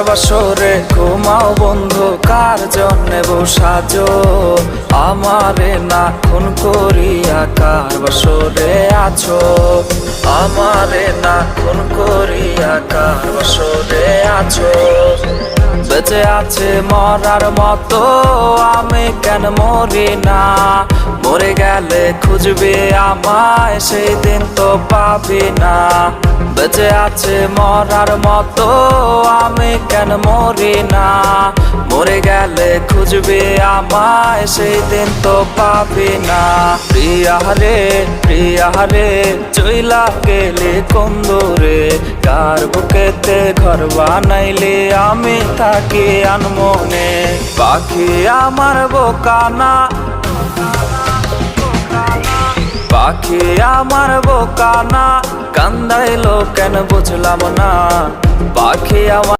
বাসরে ঘুমাও বন্ধু, কার জন্যে বসাজো আমারে না খুন করিয়া? কার বাসরে আছো আমারে না খুন করিয়া? কার বাসরে আছো? বেঁচে আছে মরার মতো, আমি কেন মরি না? মরে গেলে খুঁজবে আমায়, সেই দিন তো পাবি না। বেঁচে আছে মরার মতো, আমি কেন মরি না? মরে গেলে খুঁজবে আমায়, সেই দিন তো পাবি না। প্রিয়া রে চইলা গেলে কোন দূরে? কার বুকেতে ঘর বানাইলে আমি থাকি আনমনে? পাখি আমার বোকানা, পাখি আমার বোকানা, কান্দাইলো কেন বুঝলাম না? পাখি আমার